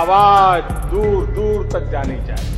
आवाज दूर दूर तक जानी चाहिए।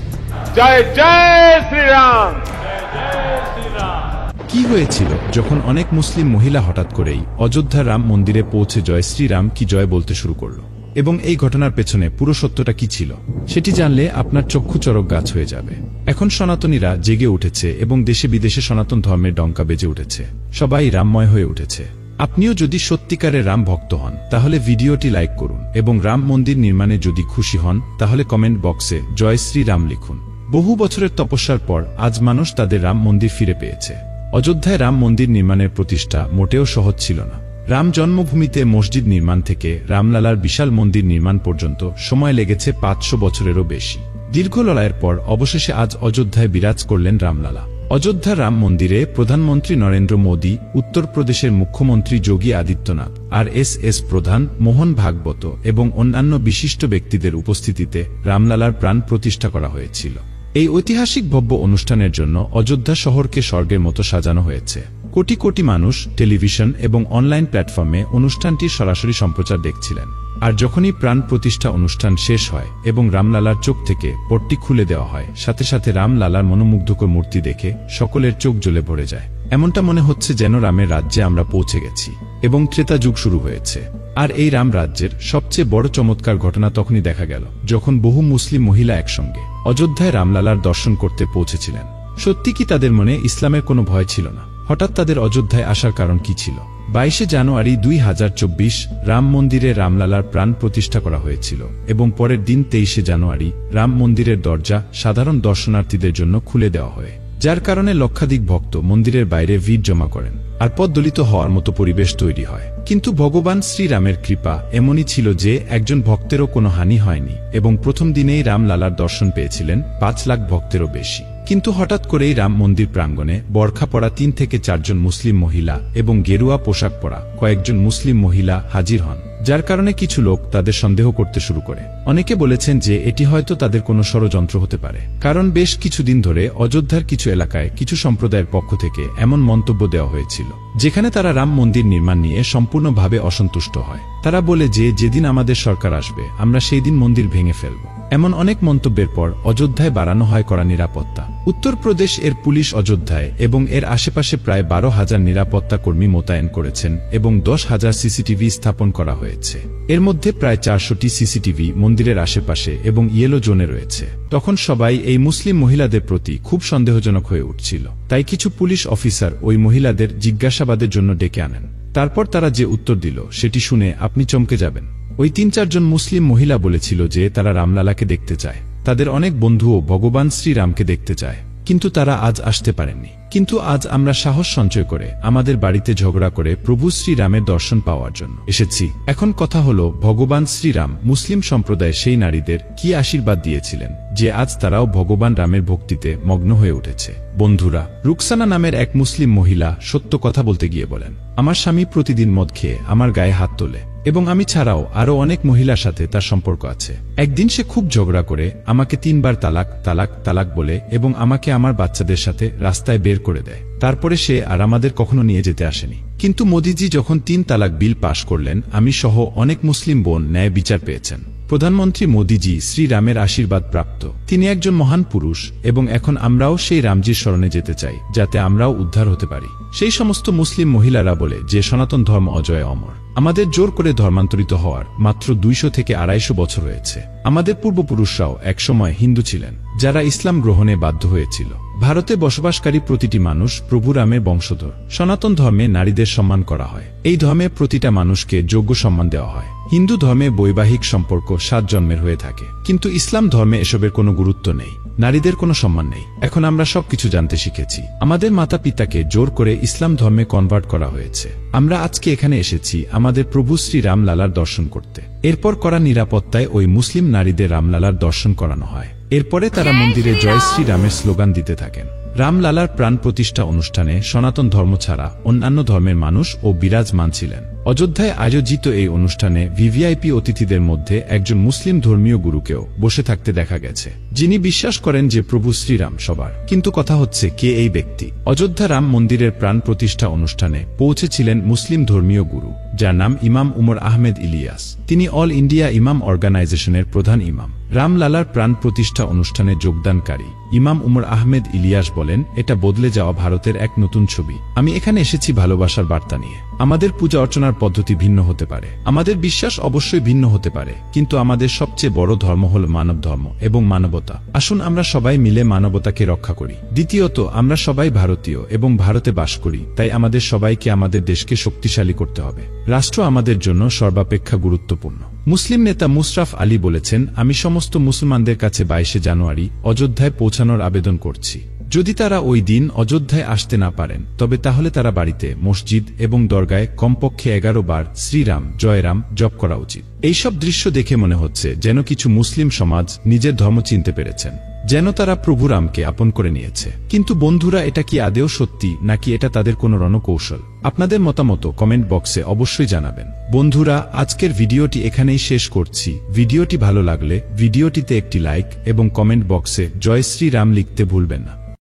जय जय श्री राम, जय जय श्री राम। কি হয়েছিল যখন অনেক মুসলিম মহিলা হঠাৎ করেই অযোধ্যা রাম মন্দিরে পৌঁছে জয় শ্রীরাম কি জয় বলতে শুরু করলো, এবং এই ঘটনার পেছনে পুরো সত্যটা কি ছিল সেটি জানলে আপনার চক্ষু চরক গাছ হয়ে যাবে। এখন সনাতনীরা জেগে উঠেছে এবং দেশে বিদেশে সনাতন ধর্মের ডঙ্কা বেজে উঠেছে, সবাই রামময় হয়ে উঠেছে। আপনিও যদি সত্যিকারের রাম ভক্ত হন তাহলে ভিডিওটি লাইক করুন, এবং রাম মন্দির নির্মাণে যদি খুশি হন তাহলে কমেন্ট বক্সে জয় শ্রী রাম লিখুন। বহু বছরের তপস্যার পর আজ মানুষ তাদের রাম মন্দির ফিরে পেয়েছে। অযোধ্যায় রাম মন্দির নির্মাণের প্রতিষ্ঠা মোটেও সহজ ছিল না। রাম জন্মভূমিতে মসজিদ নির্মাণ থেকে রামলালার বিশাল মন্দির নির্মাণ পর্যন্ত সময় লেগেছে 500 বছরেরও বেশি। দীর্ঘ লড়াইয়ের পর অবশেষে আজ অযোধ্যায় বিরাজ করলেন রামলালা। অযোধ্যা রাম মন্দিরে প্রধানমন্ত্রী নরেন্দ্র মোদী, উত্তরপ্রদেশের মুখ্যমন্ত্রী যোগী আদিত্যনাথ, RSS প্রধান মোহন ভাগবত এবং অন্যান্য বিশিষ্ট ব্যক্তিদের উপস্থিতিতে রামলালার প্রাণ প্রতিষ্ঠা করা হয়েছিল। এই ঐতিহাসিক ভব্য অনুষ্ঠানের জন্য অযোধ্যা শহরকে স্বর্গের মতো সাজানো হয়েছে। কোটি কোটি মানুষ টেলিভিশন এবং অনলাইন প্ল্যাটফর্মে অনুষ্ঠানটির সরাসরি সম্প্রচার দেখছিলেন। আর যখনই প্রাণ প্রতিষ্ঠা অনুষ্ঠান শেষ হয় এবং রামলালার চোখ থেকে পট্টি খুলে দেওয়া হয়, সাথে সাথে রামলালার মনোমুগ্ধকর মূর্তি দেখে সকলের চোখ জ্বলে ভরে যায়। এমনটা মনে হচ্ছে যেন রামের রাজ্যে আমরা পৌঁছে গেছি এবং ত্রেতা যুগ শুরু হয়েছে। আর এই রাম রাজ্যের সবচেয়ে বড় চমৎকার ঘটনা তখনই দেখা গেল যখন বহু মুসলিম মহিলা একসঙ্গে অযোধ্যায় রামলালার দর্শন করতে পৌঁছেছিলেন। সত্যি কি তাদের মনে ইসলামের কোনো ভয় ছিল না? হঠাৎ তাদের অযোধ্যায় আসার কারণ কি ছিল? 22 জানুয়ারি 2024 রাম মন্দিরে রামলালার প্রাণ প্রতিষ্ঠা করা হয়েছিল, এবং পরের দিন 23 জানুয়ারি রাম মন্দিরের দরজা সাধারণ দর্শনার্থীদের জন্য খুলে দেওয়া হয়, যার কারণে লক্ষাধিক ভক্ত মন্দিরের বাইরে ভিড় জমা করেন আর পথদলিত হওয়ার মতো পরিবেশ তৈরি হয়। কিন্তু ভগবান শ্রীরামের কৃপা এমনই ছিল যে একজন ভক্তেরও কোনো হানি হয়নি, এবং প্রথম দিনেই রামলালার দর্শন পেয়েছিলেন 5 লাখ ভক্তেরও বেশি। কিন্তু হঠাৎ করেই রাম মন্দির প্রাঙ্গণে বরখা পরা 3 থেকে 4 জন মুসলিম মহিলা এবং গেরুয়া পোশাক পরা কয়েকজন মুসলিম মহিলা হাজির হন, যার কারণে কিছু লোক তাদের সন্দেহ করতে শুরু করে। অনেকে বলেছেন যে এটি হয়তো তাদের কোনো ষড়যন্ত্র হতে পারে, কারণ বেশ কিছুদিন ধরে অযোধ্যার কিছু এলাকায় কিছু সম্প্রদায়ের পক্ষ থেকে এমন মন্তব্য দেওয়া হয়েছিল যেখানে তারা রাম মন্দির নির্মাণ নিয়ে সম্পূর্ণভাবে অসন্তুষ্ট হয়। তারা বলে যে যেদিন আমাদের সরকার আসবে আমরা সেই দিন মন্দির ভেঙে ফেলব। এমন অনেক মন্তব্যের পর অযোধ্যায় বাড়ানো হয় কড়া নিরাপত্তা। উত্তরপ্রদেশ এর পুলিশ অযোধ্যায় এবং এর আশেপাশে প্রায় 12,000 নিরাপত্তা কর্মী মোতায়েন করেছেন এবং 10,000 সিসিটিভি স্থাপন করা হয়েছে। এর মধ্যে প্রায় 400টি সিসিটিভি মন্দিরের আশেপাশে এবং ইয়েলো জোনে রয়েছে। তখন সবাই এই মুসলিম মহিলাদের প্রতি খুব সন্দেহজনক হয়ে উঠছিল, তাই কিছু পুলিশ অফিসার ওই মহিলাদের জিজ্ঞাসাবাদের জন্য ডেকে আনেন। তারপর তারা যে উত্তর দিল সেটি শুনে আপনি চমকে যাবেন। ওই 3-4 জন মুসলিম মহিলা বলেছিল যে তারা রামলালাকে দেখতে চায়, তাদের অনেক বন্ধুও ভগবান শ্রীরামকে দেখতে চায়, কিন্তু তারা আজ আসতে পারেননি। কিন্তু আজ আমরা সাহস সঞ্চয় করে আমাদের বাড়িতে ঝগড়া করে প্রভু শ্রীরামের দর্শন পাওয়ার জন্য এসেছি। এখন কথা হলো, ভগবান শ্রীরাম মুসলিম সম্প্রদায় সেই নারীদের কি আশীর্বাদ দিয়েছিলেন যে আজ তারাও ভগবান রামের ভক্তিতে মগ্ন হয়ে উঠেছে। বন্ধুরা, রুকসানা নামের এক মুসলিম মহিলা সত্য কথা বলতে গিয়ে বলেন, আমার স্বামী প্রতিদিন মদ খেয়ে আমার গায়ে হাত তোলে, এবং আমি ছাড়াও আরো অনেক মহিলার সাথে তার সম্পর্ক আছে। একদিন সে খুব ঝগড়া করে আমাকে 3 বার তালাক তালাক তালাক বলে এবং আমাকে আমার বাচ্চাদের সাথে রাস্তায় বের করে দেয়। তারপরে সে আর আমাদের কখনো নিয়ে যেতে আসেনি। কিন্তু মোদিজি যখন 3 তালাক বিল পাশ করলেন, আমি সহ অনেক মুসলিম বোন ন্যায় বিচার পেয়েছেন। প্রধানমন্ত্রী মোদিজি শ্রীরামের আশীর্বাদ প্রাপ্ত, তিনি একজন মহান পুরুষ, এবং এখন আমরাও সেই রামজির শরণে যেতে চাই যাতে আমরাও উদ্ধার হতে পারি। সেই সমস্ত মুসলিম মহিলারা বলে যে সনাতন ধর্ম অজয় অমর। আমাদের জোর করে ধর্মান্তরিত হওয়ার মাত্র 200 থেকে 250 বছর হয়েছে। আমাদের পূর্বপুরুষরাও একসময় হিন্দু ছিলেন, যারা ইসলাম গ্রহণে বাধ্য হয়েছিল। ভারতে বসবাসকারী প্রতিটি মানুষ প্রভু রামের বংশধর। সনাতন ধর্মে নারীদের সম্মান করা হয়। এই ধর্মে প্রতিটা মানুষকে যোগ্য সম্মান দেওয়া হয়। হিন্দু ধর্মে বৈবাহিক সম্পর্ক 7 জন্মের হয়ে থাকে, কিন্তু ইসলাম ধর্মে এসবের কোনো গুরুত্ব নেই। নারীদের কোনো সম্মান নেই। এখন আমরা সবকিছু জানতে শিখেছি। আমাদের মাতা পিতাকে জোর করে ইসলাম ধর্মে কনভার্ট করা হয়েছে। আমরা আজকে এখানে এসেছি আমাদের প্রভু শ্রী রামলালার দর্শন করতে। এরপর করা নিরাপত্তায় ওই মুসলিম নারীদের রামলালার দর্শন করানো হয়। এরপরে তারা মন্দিরে জয় শ্রী রামের স্লোগান দিতে থাকেন। রামলালার প্রাণ প্রতিষ্ঠা অনুষ্ঠানে সনাতন ধর্ম ছাড়া অন্যান্য ধর্মের মানুষ ও বিরাজমান ছিলেন। অযোধ্যায় আয়োজিত এই অনুষ্ঠানে ভিভিআইপি অতিথিদের মধ্যে একজন মুসলিম ধর্মীয় গুরুকেও বসে থাকতে দেখা গেছে, যিনি বিশ্বাস করেন যে প্রভু শ্রীরাম সবার। কিন্তু কথা হচ্ছে, কে এই ব্যক্তি? অযোধ্যা রাম মন্দিরের প্রাণ প্রতিষ্ঠা অনুষ্ঠানে পৌঁছেছিলেন মুসলিম ধর্মীয় গুরু, যার নাম ইমাম উমর আহমেদ ইলিয়াস। তিনি অল ইন্ডিয়া ইমাম অর্গানাইজেশনের প্রধান ইমাম। রামলালার প্রাণ প্রতিষ্ঠা অনুষ্ঠানে যোগদানকারী ইমাম উমর আহমেদ ইলিয়াস বলেন, এটা বদলে যাওয়া ভারতের এক নতুন ছবি। আমি এখানে এসেছি ভালোবাসার বার্তা নিয়ে। আমাদের পূজা অর্চনার পদ্ধতি ভিন্ন হতে পারে, আমাদের বিশ্বাস অবশ্যই ভিন্ন হতে পারে, কিন্তু আমাদের সবচেয়ে বড় ধর্ম হল মানব ধর্ম এবং মানবতা। আসুন আমরা সবাই মিলে মানবতাকে রক্ষা করি। দ্বিতীয়ত, আমরা সবাই ভারতীয় এবং ভারতে বাস করি, তাই আমাদের সবাইকে আমাদের দেশকে শক্তিশালী করতে হবে। রাষ্ট্র আমাদের জন্য সর্বাপেক্ষা গুরুত্বপূর্ণ। মুসলিম নেতা মুশরাফ আলী বলেছেন, আমি সমস্ত মুসলমানদের কাছে 22শে জানুয়ারি অযোধ্যায় পৌঁছানোর আবেদন করছি। যদি তারা ওই দিন অযোধ্যায় আসতে না পারেন, তবে তাহলে তারা বাড়িতে, মসজিদ এবং দরগায় কমপক্ষে 11 বার শ্রীরাম জয়রাম জপ করা উচিত। এইসব দৃশ্য দেখে মনে হচ্ছে যেন কিছু মুসলিম সমাজ নিজের ধর্ম চিনতে পেরেছেন, যেন তারা প্রভু রামকে আপন করে নিয়েছে। কিন্তু বন্ধুরা, এটা কি আদেও সত্যি, নাকি এটা তাদের কোনো রণকৌশল? আপনাদের মতামত কমেন্ট বক্সে অবশ্যই জানাবেন। বন্ধুরা, আজকের ভিডিওটি এখানেই শেষ করছি। ভিডিওটি ভালো লাগলে ভিডিওটিতে একটি লাইক এবং কমেন্ট বক্সে জয় শ্রী রাম লিখতে ভুলবেন না।